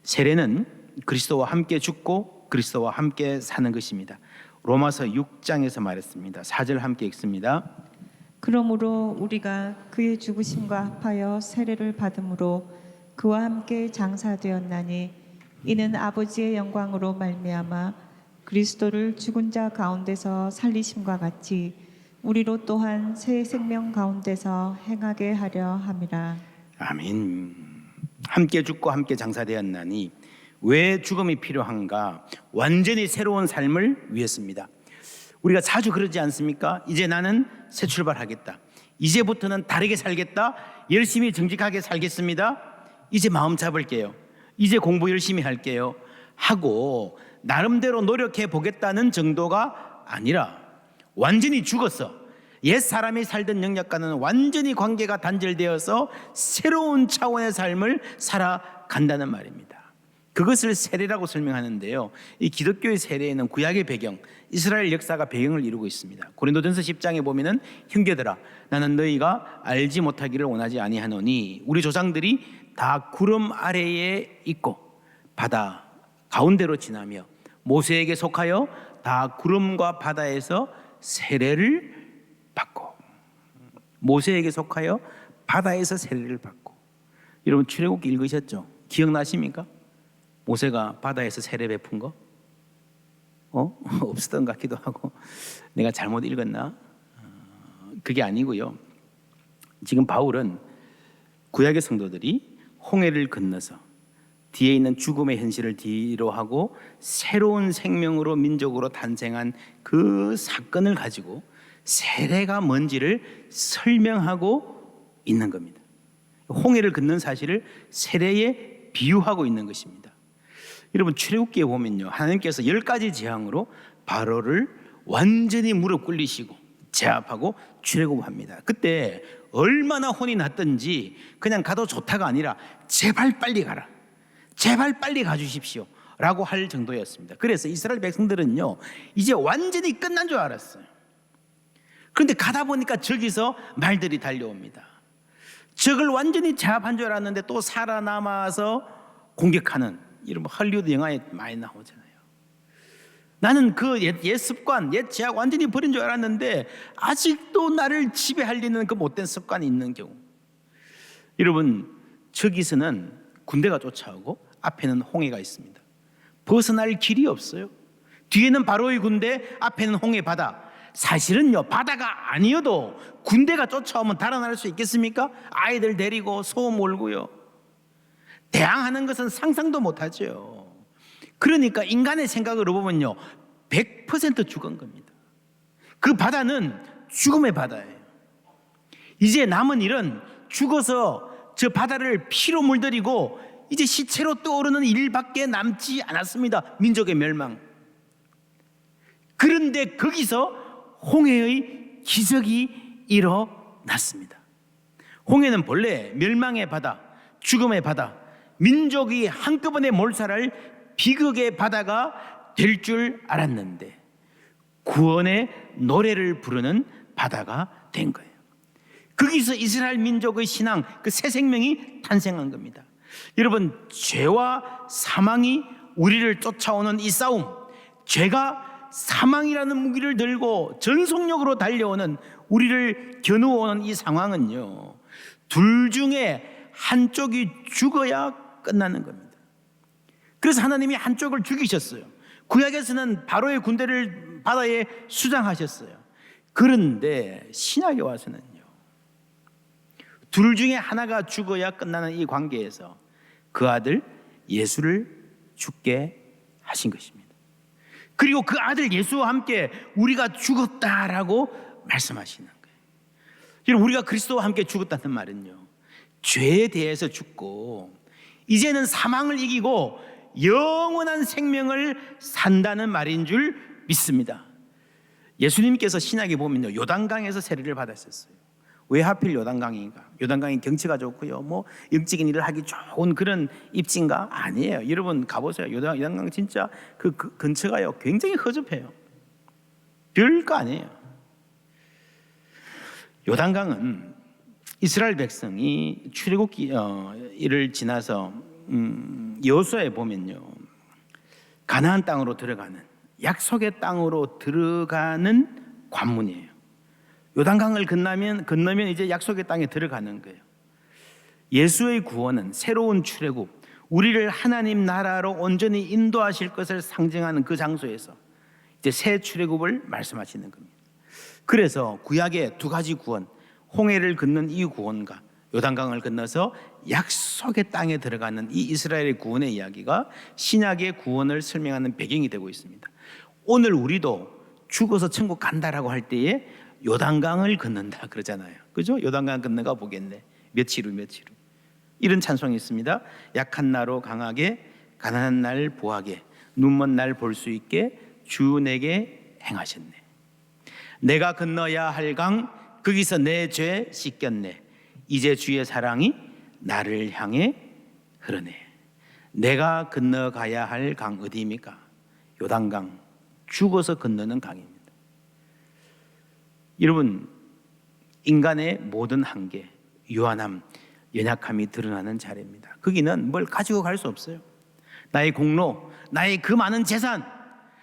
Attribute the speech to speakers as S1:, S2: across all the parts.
S1: 세례는 그리스도와 함께 죽고 그리스도와 함께 사는 것입니다. 로마서 6장에서 말했습니다. 4절 함께 읽습니다.
S2: 그러므로 우리가 그의 죽으심과 합하여 세례를 받음으로 그와 함께 장사되었나니 이는 아버지의 영광으로 말미암아 그리스도를 죽은 자 가운데서 살리심과 같이 우리로 또한 새 생명 가운데서 행하게 하려 함이라.
S1: 아멘. 함께 죽고 함께 장사되었나니 왜 죽음이 필요한가? 완전히 새로운 삶을 위해서입니다. 우리가 자주 그러지 않습니까? 이제 나는 새 출발하겠다. 이제부터는 다르게 살겠다. 열심히 정직하게 살겠습니다. 이제 마음 잡을게요. 이제 공부 열심히 할게요. 하고 나름대로 노력해 보겠다는 정도가 아니라 완전히 죽었어. 옛 사람이 살던 영역과는 완전히 관계가 단절되어서 새로운 차원의 삶을 살아간다는 말입니다. 그것을 세례라고 설명하는데요, 이 기독교의 세례에는 구약의 배경, 이스라엘 역사가 배경을 이루고 있습니다. 고린도전서 10장에 보면은 형제들아 나는 너희가 알지 못하기를 원하지 아니하노니 우리 조상들이 다 구름 아래에 있고 바다 가운데로 지나며 모세에게 속하여 다 구름과 바다에서 세례를 받고, 모세에게 속하여 바다에서 세례를 받고. 여러분 출애굽기 읽으셨죠? 기억나십니까? 모세가 바다에서 세례 베푼 거? 없었던 것 같기도 하고 내가 잘못 읽었나? 그게 아니고요. 지금 바울은 구약의 성도들이 홍해를 건너서 뒤에 있는 죽음의 현실을 뒤로 하고 새로운 생명으로 민족으로 탄생한 그 사건을 가지고 세례가 뭔지를 설명하고 있는 겁니다. 홍해를 건넌 사실을 세례에 비유하고 있는 것입니다. 여러분 출애굽기에 보면요, 하나님께서 10가지 재앙으로 바로를 완전히 무릎 꿇리시고 제압하고 출애굽합니다. 그때 얼마나 혼이 났던지 그냥 가도 좋다가 아니라 제발 빨리 가라, 제발 빨리 가주십시오 라고 할 정도였습니다. 그래서 이스라엘 백성들은요 이제 완전히 끝난 줄 알았어요. 그런데 가다 보니까 저기서 말들이 달려옵니다. 적을 완전히 제압한 줄 알았는데 또 살아남아서 공격하는, 이런 할리우드 영화에 많이 나오잖아요. 나는 그 옛 습관, 옛 제약 완전히 버린 줄 알았는데 아직도 나를 지배하려는 그 못된 습관이 있는 경우. 여러분 저기서는 군대가 쫓아오고 앞에는 홍해가 있습니다. 벗어날 길이 없어요. 뒤에는 바로의 군대, 앞에는 홍해 바다. 사실은요 바다가 아니어도 군대가 쫓아오면 달아날 수 있겠습니까? 아이들 데리고 소 몰고요. 대항하는 것은 상상도 못하죠. 그러니까 인간의 생각으로 보면요 100% 죽은 겁니다. 그 바다는 죽음의 바다예요. 이제 남은 일은 죽어서 저 바다를 피로 물들이고 이제 시체로 떠오르는 일밖에 남지 않았습니다. 민족의 멸망. 그런데 거기서 홍해의 기적이 일어났습니다. 홍해는 본래 멸망의 바다, 죽음의 바다, 민족이 한꺼번에 몰살할 비극의 바다가 될 줄 알았는데 구원의 노래를 부르는 바다가 된 거예요. 거기서 이스라엘 민족의 신앙, 그 새 생명이 탄생한 겁니다. 여러분 죄와 사망이 우리를 쫓아오는 이 싸움, 죄가 사망이라는 무기를 들고 전속력으로 달려오는 우리를 겨누어오는 이 상황은요 둘 중에 한쪽이 죽어야 끝나는 겁니다. 그래서 하나님이 한쪽을 죽이셨어요. 구약에서는 바로의 군대를 바다에 수장하셨어요. 그런데 신약에 와서는요 둘 중에 하나가 죽어야 끝나는 이 관계에서 그 아들 예수를 죽게 하신 것입니다. 그리고 그 아들 예수와 함께 우리가 죽었다라고 말씀하시는 거예요. 여러분 우리가 그리스도와 함께 죽었다는 말은요 죄에 대해서 죽고 이제는 사망을 이기고 영원한 생명을 산다는 말인 줄 믿습니다. 예수님께서 신약에 보면요 요단강에서 세례를 받았었어요. 왜 하필 요단강인가? 요단강이 경치가 좋고요 뭐 영적인 일을 하기 좋은 그런 입지인가? 아니에요. 여러분 가보세요. 요단강 진짜 그 근처가요 굉장히 허접해요. 별거 아니에요. 요단강은 이스라엘 백성이 출애굽기를 지나서 여호수아에 보면요, 가나안 땅으로 들어가는, 약속의 땅으로 들어가는 관문이에요. 요단강을 건너면 이제 약속의 땅에 들어가는 거예요. 예수의 구원은 새로운 출애굽, 우리를 하나님 나라로 온전히 인도하실 것을 상징하는 그 장소에서 이제 새 출애굽을 말씀하시는 겁니다. 그래서 구약의 두 가지 구원, 홍해를 건넌 이 구원과 요단강을 건너서 약속의 땅에 들어가는 이 이스라엘의 구원의 이야기가 신약의 구원을 설명하는 배경이 되고 있습니다. 오늘 우리도 죽어서 천국 간다라고 할 때에 요단강을 건넌다 그러잖아요. 그죠? 요단강 건너가 보겠네. 며칠 후 이런 찬송이 있습니다. 약한 나로 강하게, 가난한 날 보하게, 눈먼 날 볼 수 있게 주 내게 행하셨네. 내가 건너야 할 강, 거기서 내 죄 씻겼네. 이제 주의 사랑이 나를 향해 흐르네. 내가 건너가야 할 강 어디입니까? 요단강, 죽어서 건너는 강입니다. 여러분, 인간의 모든 한계, 유한함, 연약함이 드러나는 자리입니다. 거기는 뭘 가지고 갈 수 없어요. 나의 공로, 나의 그 많은 재산,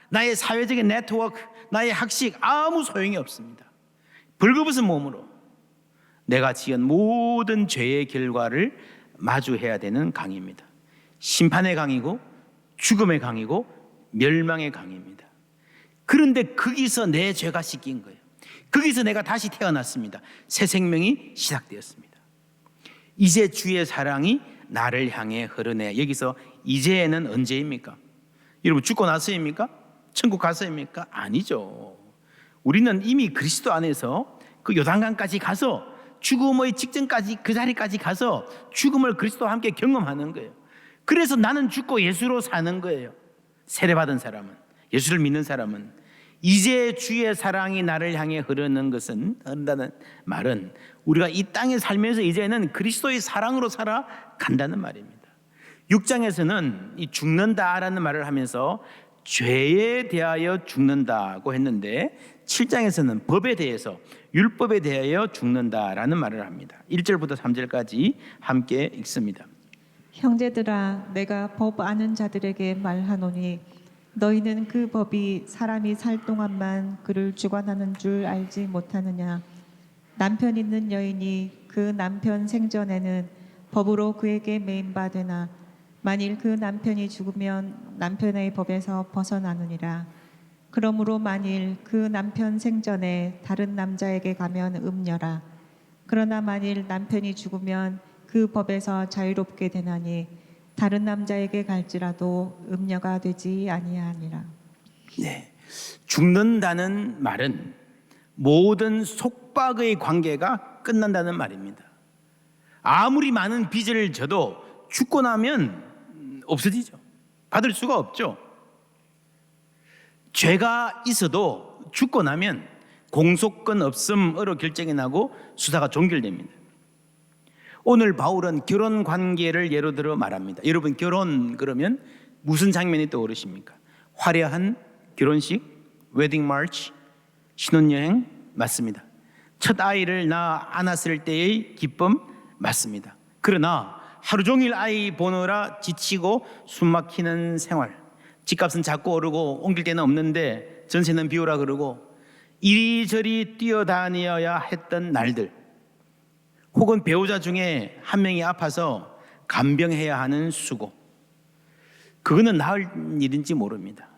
S1: 나의 사회적인 네트워크, 나의 학식, 아무 소용이 없습니다. 벌거벗은 몸으로 내가 지은 모든 죄의 결과를 마주해야 되는 강입니다. 심판의 강이고 죽음의 강이고 멸망의 강입니다. 그런데 거기서 내 죄가 씻긴 거예요. 거기서 내가 다시 태어났습니다. 새 생명이 시작되었습니다. 이제 주의 사랑이 나를 향해 흐르네. 여기서 이제는 언제입니까? 여러분, 죽고 나서입니까? 천국 가서입니까? 아니죠. 우리는 이미 그리스도 안에서 그 요단강까지 가서 죽음의 직전까지, 그 자리까지 가서 죽음을 그리스도와 함께 경험하는 거예요. 그래서 나는 죽고 예수로 사는 거예요. 세례받은 사람은, 예수를 믿는 사람은. 이제 주의 사랑이 나를 향해 흐른다는 말은 우리가 이 땅에 살면서 이제는 그리스도의 사랑으로 살아간다는 말입니다. 6장에서는 이 죽는다라는 말을 하면서 죄에 대하여 죽는다고 했는데 7장에서는 법에 대해서, 율법에 대하여 죽는다라는 말을 합니다. 1절부터 3절까지 함께 읽습니다.
S2: 형제들아, 내가 법 아는 자들에게 말하노니 너희는 그 법이 사람이 살 동안만 그를 주관하는 줄 알지 못하느냐. 남편 있는 여인이 그 남편 생전에는 법으로 그에게 매임받으나 만일 그 남편이 죽으면 남편의 법에서 벗어나느니라. 그러므로 만일 그 남편 생전에 다른 남자에게 가면 음녀라. 그러나 만일 남편이 죽으면 그 법에서 자유롭게 되나니 다른 남자에게 갈지라도 음녀가 되지 아니하니라.
S1: 네, 죽는다는 말은 모든 속박의 관계가 끝난다는 말입니다. 아무리 많은 빚을 져도 죽고 나면 없어지죠. 받을 수가 없죠. 죄가 있어도 죽고 나면 공소권 없음으로 결정이 나고 수사가 종결됩니다. 오늘 바울은 결혼 관계를 예로 들어 말합니다. 여러분, 결혼 그러면 무슨 장면이 떠오르십니까? 화려한 결혼식, 웨딩 마치, 신혼여행 맞습니다. 첫 아이를 낳아 안았을 때의 기쁨 맞습니다. 그러나 하루 종일 아이 보느라 지치고 숨막히는 생활, 집값은 자꾸 오르고 옮길 데는 없는데 전세는 비우라 그러고 이리저리 뛰어다녀야 했던 날들, 혹은 배우자 중에 한 명이 아파서 간병해야 하는 수고, 그거는 나을 일인지 모릅니다.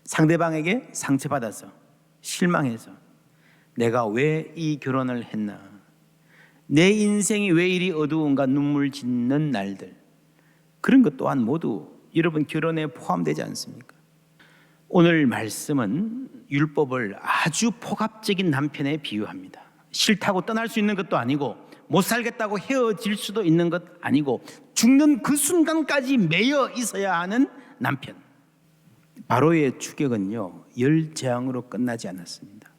S1: 상대방에게 상처받아서 실망해서 내가 왜 이 결혼을 했나, 내 인생이 왜 이리 어두운가 눈물 짓는 날들, 그런 것 또한 모두 여러분 결혼에 포함되지 않습니까? 오늘 말씀은 율법을 아주 폭압적인 남편에 비유합니다. 싫다고 떠날 수 있는 것도 아니고 못 살겠다고 헤어질 수도 있는 것 아니고 죽는 그 순간까지 매여 있어야 하는 남편. 바로의 추격은요, 열재앙으로 끝나지 않았습니다.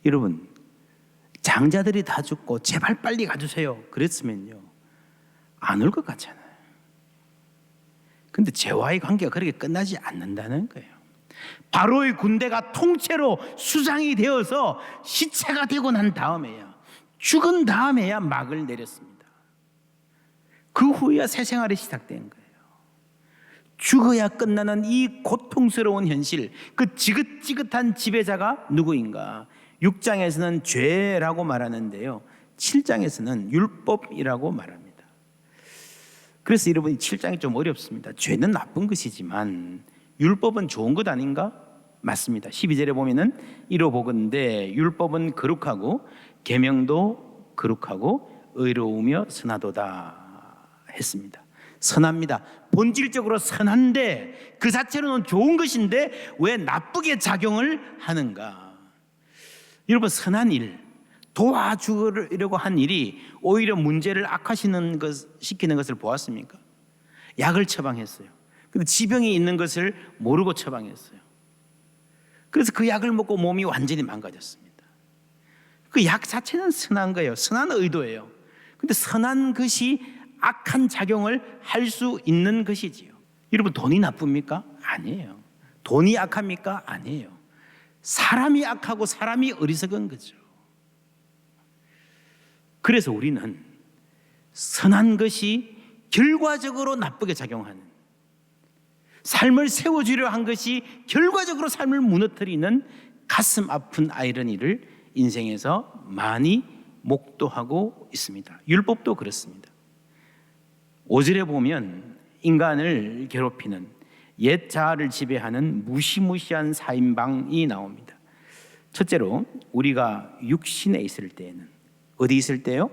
S1: 여러분, 장자들이 다 죽고 제발 빨리 가주세요 그랬으면요 안 올 것 같잖아요. 근데 죄와의 관계가 그렇게 끝나지 않는다는 거예요. 바로의 군대가 통째로 수장이 되어서 시체가 되고 난 다음에야, 죽은 다음에야 막을 내렸습니다. 그 후에야 새 생활이 시작된 거예요. 죽어야 끝나는 이 고통스러운 현실, 그 지긋지긋한 지배자가 누구인가? 6장에서는 죄라고 말하는데요, 7장에서는 율법이라고 말합니다. 그래서 여러분 7장이 좀 어렵습니다. 죄는 나쁜 것이지만 율법은 좋은 것 아닌가? 맞습니다. 12절에 보면은 이러보건대 율법은 거룩하고 계명도 거룩하고 의로우며 선하도다 했습니다. 선합니다. 본질적으로 선한데, 그 자체로는 좋은 것인데 왜 나쁘게 작용을 하는가? 여러분, 선한 일, 도와주려고 한 일이 오히려 문제를 악화시키는 것을 보았습니까? 약을 처방했어요. 근데 지병이 있는 것을 모르고 처방했어요. 그래서 그 약을 먹고 몸이 완전히 망가졌습니다. 그 약 자체는 선한 거예요. 선한 의도예요. 근데 선한 것이 악한 작용을 할 수 있는 것이지요. 여러분, 돈이 나쁩니까? 아니에요. 돈이 악합니까? 아니에요. 사람이 악하고 사람이 어리석은 거죠. 그래서 우리는 선한 것이 결과적으로 나쁘게 작용하는, 삶을 세워주려 한 것이 결과적으로 삶을 무너뜨리는 가슴 아픈 아이러니를 인생에서 많이 목도하고 있습니다. 율법도 그렇습니다. 5절에 보면 인간을 괴롭히는 옛 자아를 지배하는 무시무시한 사인방이 나옵니다. 첫째로, 우리가 육신에 있을 때에는, 어디 있을 때요?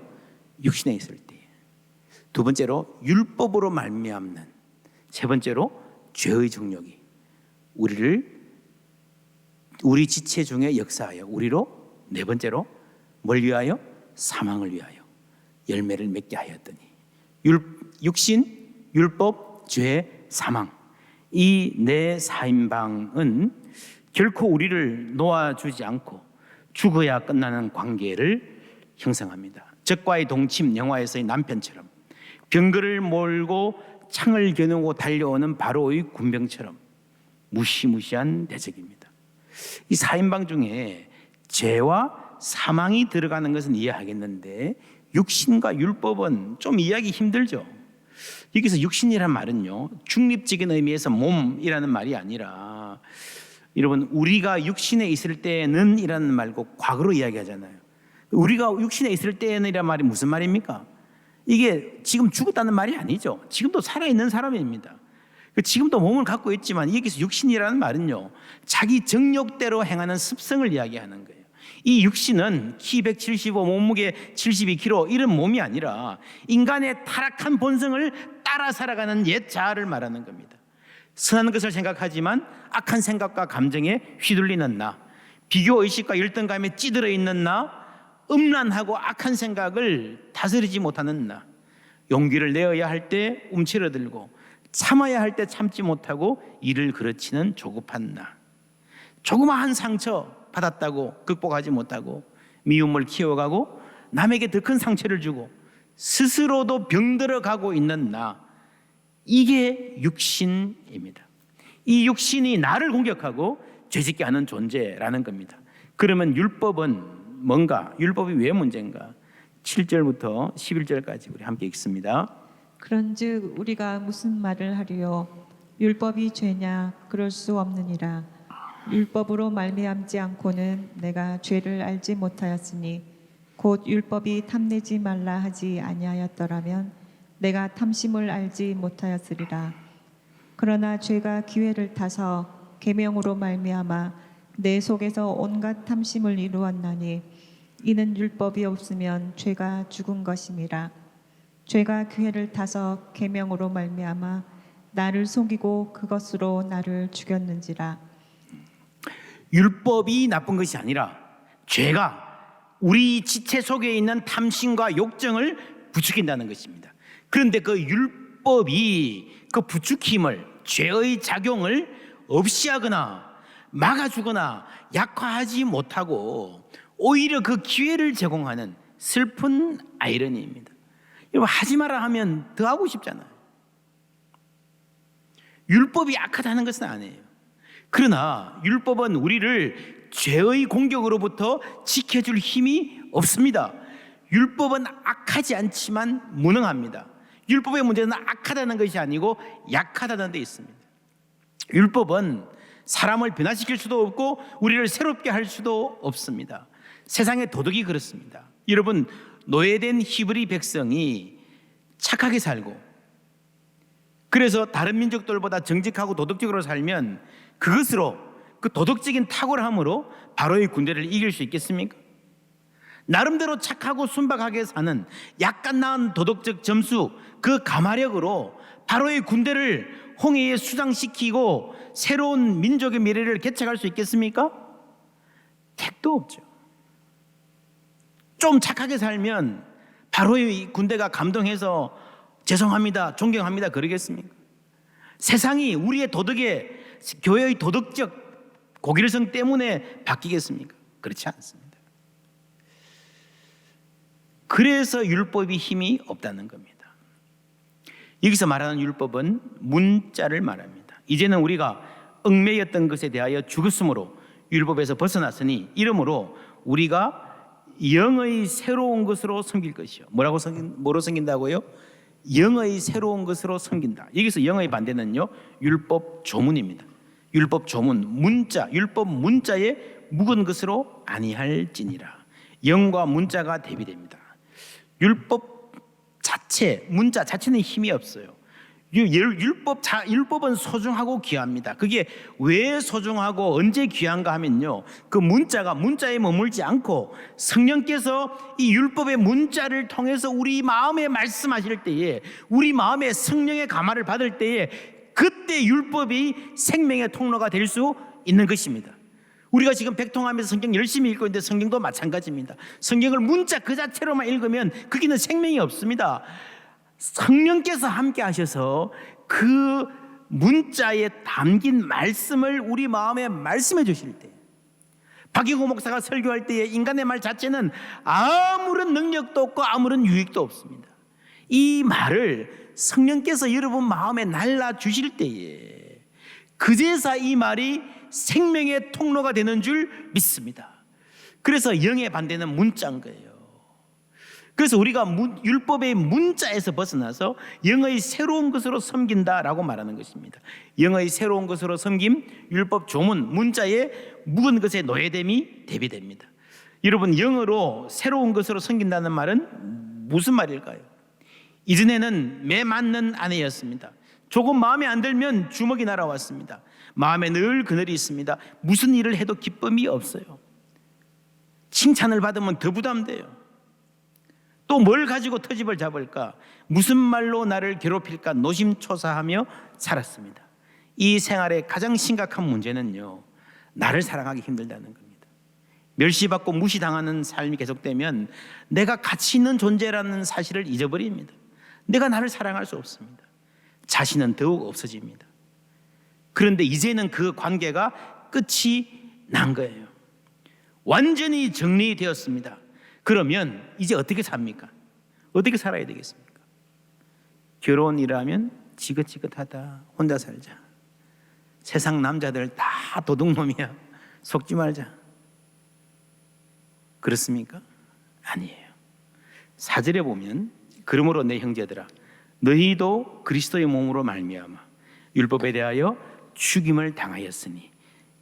S1: 육신에 있을 때. 두 번째로, 율법으로 말미암는. 세 번째로, 죄의 정욕이 우리 지체 중에 역사하여 우리로, 네 번째로 뭘 위하여? 사망을 위하여 열매를 맺게 하였더니. 육신, 율법, 죄, 사망, 이 네 사인방은 결코 우리를 놓아주지 않고 죽어야 끝나는 관계를 형성합니다. 적과의 동침, 영화에서의 남편처럼, 병거를 몰고 창을 겨누고 달려오는 바로의 군병처럼 무시무시한 대적입니다. 이 사인방 중에 죄와 사망이 들어가는 것은 이해하겠는데, 육신과 율법은 좀 이해하기 힘들죠. 여기서 육신이란 말은요, 중립적인 의미에서 몸이라는 말이 아니라, 여러분, 우리가 육신에 있을 때는 이라는 말고 과거로 이야기하잖아요. 우리가 육신에 있을 때는 이란 말이 무슨 말입니까? 이게 지금 죽었다는 말이 아니죠. 지금도 살아있는 사람입니다. 지금도 몸을 갖고 있지만, 여기서 육신이라는 말은요, 자기 정욕대로 행하는 습성을 이야기하는 거예요. 이 육신은 키 175, 몸무게 72kg 이런 몸이 아니라 인간의 타락한 본성을 따라 살아가는 옛 자아를 말하는 겁니다. 선한 것을 생각하지만 악한 생각과 감정에 휘둘리는 나, 비교의식과 열등감에 찌들어 있는 나, 음란하고 악한 생각을 다스리지 못하는 나, 용기를 내어야 할 때 움츠러들고 참아야 할 때 참지 못하고 일을 그르치는 조급한 나, 조그마한 상처 받았다고 극복하지 못하고 미움을 키워가고 남에게 더 큰 상처를 주고 스스로도 병들어가고 있는 나, 이게 육신입니다. 이 육신이 나를 공격하고 죄짓게 하는 존재라는 겁니다. 그러면 율법은 뭔가? 율법이 왜 문제인가? 7절부터 11절까지 우리 함께 읽습니다.
S2: 그런즉 우리가 무슨 말을 하리요? 율법이 죄냐? 그럴 수 없느니라. 율법으로 말미암지 않고는 내가 죄를 알지 못하였으니, 곧 율법이 탐내지 말라 하지 아니하였더라면 내가 탐심을 알지 못하였으리라. 그러나 죄가 기회를 타서 계명으로 말미암아 내 속에서 온갖 탐심을 이루었나니, 이는 율법이 없으면 죄가 죽은 것임이라. 죄가 기회를 타서 계명으로 말미암아 나를 속이고 그것으로 나를 죽였는지라.
S1: 율법이 나쁜 것이 아니라 죄가 우리 지체 속에 있는 탐심과 욕정을 부추긴다는 것입니다. 그런데 그 율법이 그 부추김을, 죄의 작용을 없이 하거나 막아주거나 약화하지 못하고 오히려 그 기회를 제공하는 슬픈 아이러니입니다. 여러분, 하지 마라 하면 더 하고 싶잖아요. 율법이 악하다는 것은 아니에요. 그러나 율법은 우리를 죄의 공격으로부터 지켜줄 힘이 없습니다. 율법은 악하지 않지만 무능합니다. 율법의 문제는 악하다는 것이 아니고 약하다는 데 있습니다. 율법은 사람을 변화시킬 수도 없고 우리를 새롭게 할 수도 없습니다. 세상의 도덕이 그렇습니다. 여러분, 노예된 히브리 백성이 착하게 살고 그래서 다른 민족들보다 정직하고 도덕적으로 살면 그것으로, 그 도덕적인 탁월함으로 바로의 군대를 이길 수 있겠습니까? 나름대로 착하고 순박하게 사는 약간 나은 도덕적 점수, 그 가마력으로 바로의 군대를 홍해에 수장시키고 새로운 민족의 미래를 개척할 수 있겠습니까? 택도 없죠. 좀 착하게 살면 바로의 군대가 감동해서 죄송합니다, 존경합니다 그러겠습니까? 세상이 우리의 도덕에, 교회의 도덕적 고길성 때문에 바뀌겠습니까? 그렇지 않습니다. 그래서 율법이 힘이 없다는 겁니다. 여기서 말하는 율법은 문자를 말합니다. 이제는 우리가 얽매였던 것에 대하여 죽었으므로 율법에서 벗어났으니 이러므로 우리가 영의 새로운 것으로 섬길 것이요. 뭐로 섬긴다고요? 영의 새로운 것으로 섬긴다. 여기서 영의 반대는요, 율법 조문입니다. 율법 조문, 문자, 율법 문자에 묵은 것으로 아니할지니라. 영과 문자가 대비됩니다. 율법 자체, 문자 자체는 힘이 없어요. 율법은 소중하고 귀합니다. 그게 왜 소중하고 언제 귀한가 하면요, 그 문자에 머물지 않고 성령께서 이 율법의 문자를 통해서 우리 마음에 말씀하실 때에, 우리 마음에 성령의 감화를 받을 때에 그때 율법이 생명의 통로가 될 수 있는 것입니다. 우리가 지금 백통하면서 성경 열심히 읽고 있는데 성경도 마찬가지입니다. 성경을 문자 그 자체로만 읽으면 거기는 생명이 없습니다. 성령께서 함께 하셔서 그 문자에 담긴 말씀을 우리 마음에 말씀해 주실 때, 박희구 목사가 설교할 때에 인간의 말 자체는 아무런 능력도 없고 아무런 유익도 없습니다. 이 말을 성령께서 여러분 마음에 날라 주실 때에 그제서 이 말이 생명의 통로가 되는 줄 믿습니다. 그래서 영의 반대는 문자인 거예요. 그래서 우리가 율법의 문자에서 벗어나서 영의 새로운 것으로 섬긴다라고 말하는 것입니다. 영의 새로운 것으로 섬김, 율법 조문, 문자에 묵은 것의 노예됨이 대비됩니다. 여러분, 영으로 새로운 것으로 섬긴다는 말은 무슨 말일까요? 이전에는 매 맞는 아내였습니다. 조금 마음에 안 들면 주먹이 날아왔습니다. 마음에 늘 그늘이 있습니다. 무슨 일을 해도 기쁨이 없어요. 칭찬을 받으면 더 부담돼요. 또 뭘 가지고 터집을 잡을까, 무슨 말로 나를 괴롭힐까 노심초사하며 살았습니다. 이 생활의 가장 심각한 문제는요, 나를 사랑하기 힘들다는 겁니다. 멸시받고 무시당하는 삶이 계속되면 내가 가치 있는 존재라는 사실을 잊어버립니다. 내가 나를 사랑할 수 없습니다. 자신은 더욱 없어집니다. 그런데 이제는 그 관계가 끝이 난 거예요. 완전히 정리되었습니다. 그러면 이제 어떻게 삽니까? 어떻게 살아야 되겠습니까? 결혼이라면 지긋지긋하다, 혼자 살자, 세상 남자들 다 도둑놈이야, 속지 말자, 그렇습니까? 아니에요. 4절에 보면 그러므로 내 형제들아 너희도 그리스도의 몸으로 말미암아 율법에 대하여 죽임을 당하였으니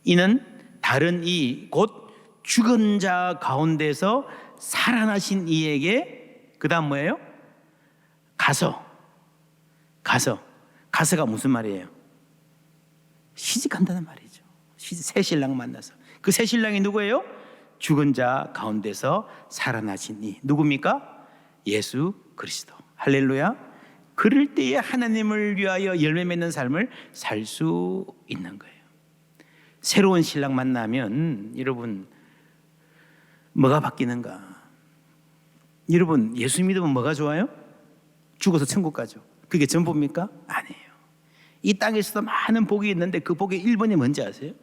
S1: 이는 다른 이 곧 죽은 자 가운데서 살아나신 이에게, 그 다음 뭐예요? 가서가 무슨 말이에요? 시집간다는 말이죠. 새 신랑 만나서. 그 새 신랑이 누구예요? 죽은 자 가운데서 살아나신 이, 누굽니까? 예수 그리스도. 할렐루야. 그럴 때에 하나님을 위하여 열매 맺는 삶을 살 수 있는 거예요. 새로운 신랑 만나면 여러분 뭐가 바뀌는가? 여러분, 예수 믿으면 뭐가 좋아요? 죽어서 천국 가죠. 그게 전부입니까? 아니에요. 이 땅에서도 많은 복이 있는데 그 복의 1번이 뭔지 아세요?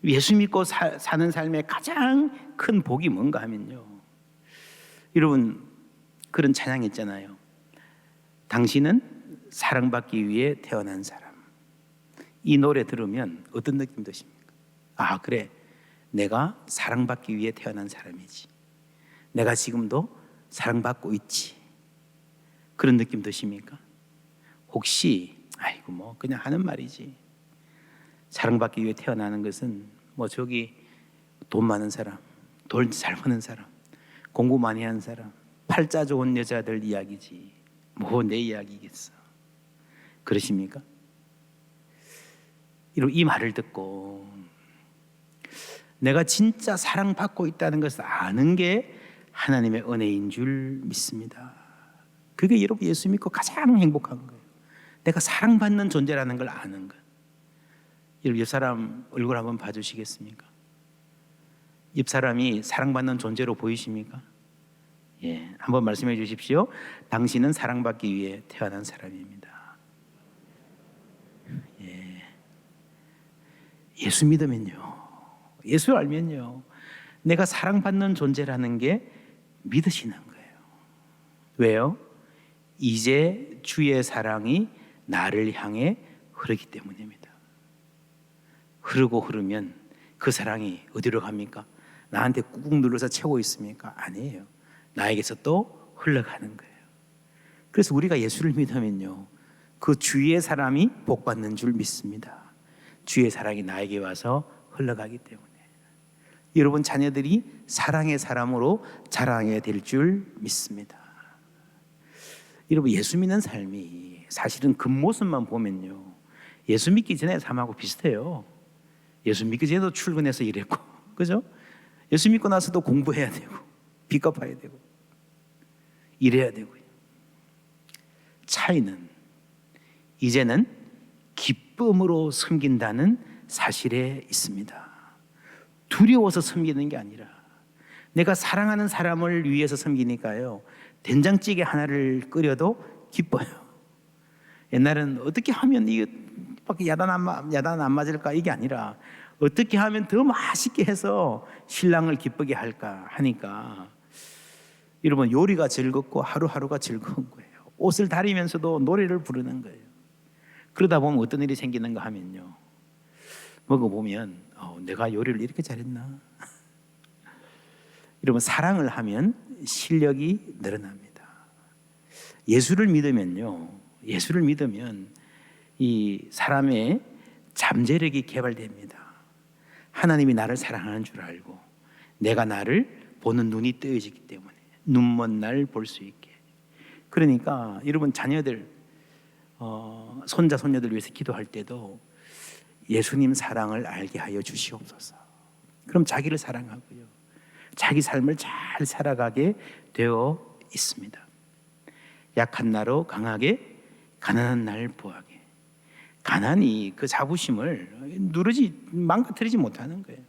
S1: 예수 믿고 사는 삶의 가장 큰 복이 뭔가 하면요, 여러분, 그런 찬양 있잖아요. 당신은 사랑받기 위해 태어난 사람. 이 노래 들으면 어떤 느낌 드십니까? 아, 그래, 내가 사랑받기 위해 태어난 사람이지. 내가 지금도 사랑받고 있지. 그런 느낌 드십니까? 혹시 아이고 뭐 그냥 하는 말이지, 사랑받기 위해 태어나는 것은 뭐 저기 돈 많은 사람, 돈 잘 버는 사람, 공부 많이 한 사람, 팔자 좋은 여자들 이야기지 뭐 내 이야기겠어, 그러십니까? 이 말을 듣고 내가 진짜 사랑받고 있다는 것을 아는 게 하나님의 은혜인 줄 믿습니다. 그게 여러분 예수 믿고 가장 행복한 거예요. 내가 사랑받는 존재라는 걸 아는 것. 여러분 옆 사람 얼굴 한번 봐주시겠습니까? 옆 사람이 사랑받는 존재로 보이십니까? 예, 한번 말씀해 주십시오. 당신은 사랑받기 위해 태어난 사람입니다. 예, 예수 믿으면요, 예수 알면요, 내가 사랑받는 존재라는 게 믿으시는 거예요. 왜요? 이제 주의 사랑이 나를 향해 흐르기 때문입니다. 흐르고 흐르면 그 사랑이 어디로 갑니까? 나한테 꾹꾹 눌러서 채우고 있습니까? 아니에요. 나에게서 또 흘러가는 거예요. 그래서 우리가 예수를 믿으면요, 그 주의 사람이 복받는 줄 믿습니다. 주의 사랑이 나에게 와서 흘러가기 때문에 여러분 자녀들이 사랑의 사람으로 자라게 될 줄 믿습니다. 여러분 예수 믿는 삶이 사실은 겉모습만 보면요, 예수 믿기 전에 삶하고 비슷해요. 예수 믿기 전에도 출근해서 일했고, 그죠? 예수 믿고 나서도 공부해야 되고, 빚 갚아야 되고, 일해야 되고요. 차이는 이제는 기쁨으로 섬긴다는 사실에 있습니다. 두려워서 섬기는 게 아니라 내가 사랑하는 사람을 위해서 섬기니까요, 된장찌개 하나를 끓여도 기뻐요. 옛날엔 어떻게 하면 이게 야단 안 맞을까, 이게 아니라 어떻게 하면 더 맛있게 해서 신랑을 기쁘게 할까 하니까 여러분 요리가 즐겁고 하루하루가 즐거운 거예요. 옷을 다리면서도 노래를 부르는 거예요. 그러다 보면 어떤 일이 생기는가 하면요, 먹어보면 내가 요리를 이렇게 잘했나? 여러분 사랑을 하면 실력이 늘어납니다. 예수를 믿으면요, 예수를 믿으면 이 사람의 잠재력이 개발됩니다. 하나님이 나를 사랑하는 줄 알고 내가 나를 보는 눈이 뜨여지기 때문에 눈먼 날 볼 수 있게. 그러니까 여러분 자녀들 손자 손녀들 위해서 기도할 때도 예수님 사랑을 알게 하여 주시옵소서. 그럼 자기를 사랑하고요, 자기 삶을 잘 살아가게 되어 있습니다. 약한 나로 강하게, 가난한 날 부하게. 가난이 그 자부심을 망가뜨리지 못하는 거예요.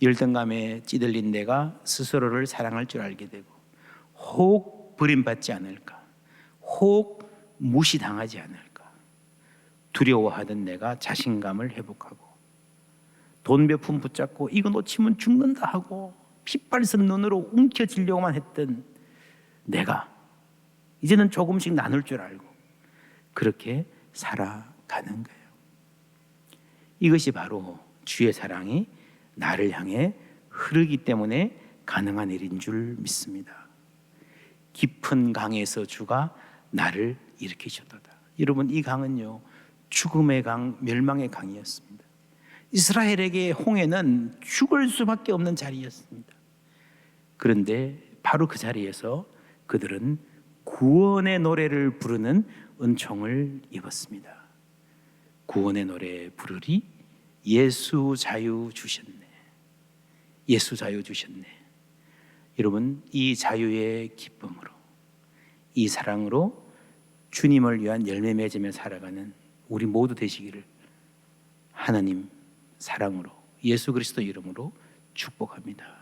S1: 열등감에 찌들린 내가 스스로를 사랑할 줄 알게 되고, 혹 버림받지 않을까, 혹 무시당하지 않을까 두려워하던 내가 자신감을 회복하고, 돈 몇 푼 붙잡고 이거 놓치면 죽는다 하고 핏발선 눈으로 움켜쥐려고만 했던 내가 이제는 조금씩 나눌 줄 알고 그렇게 살아가는 거예요. 이것이 바로 주의 사랑이 나를 향해 흐르기 때문에 가능한 일인 줄 믿습니다. 깊은 강에서 주가 나를 일으키셨도다. 여러분 이 강은요, 죽음의 강, 멸망의 강이었습니다. 이스라엘에게 홍해는 죽을 수밖에 없는 자리였습니다. 그런데 바로 그 자리에서 그들은 구원의 노래를 부르는 은총을 입었습니다. 구원의 노래 부르리 예수 자유 주셨네. 예수 자유 주셨네. 여러분 이 자유의 기쁨으로, 이 사랑으로 주님을 위한 열매 맺으며 살아가는 우리 모두 되시기를 하나님 사랑으로 예수 그리스도 이름으로 축복합니다.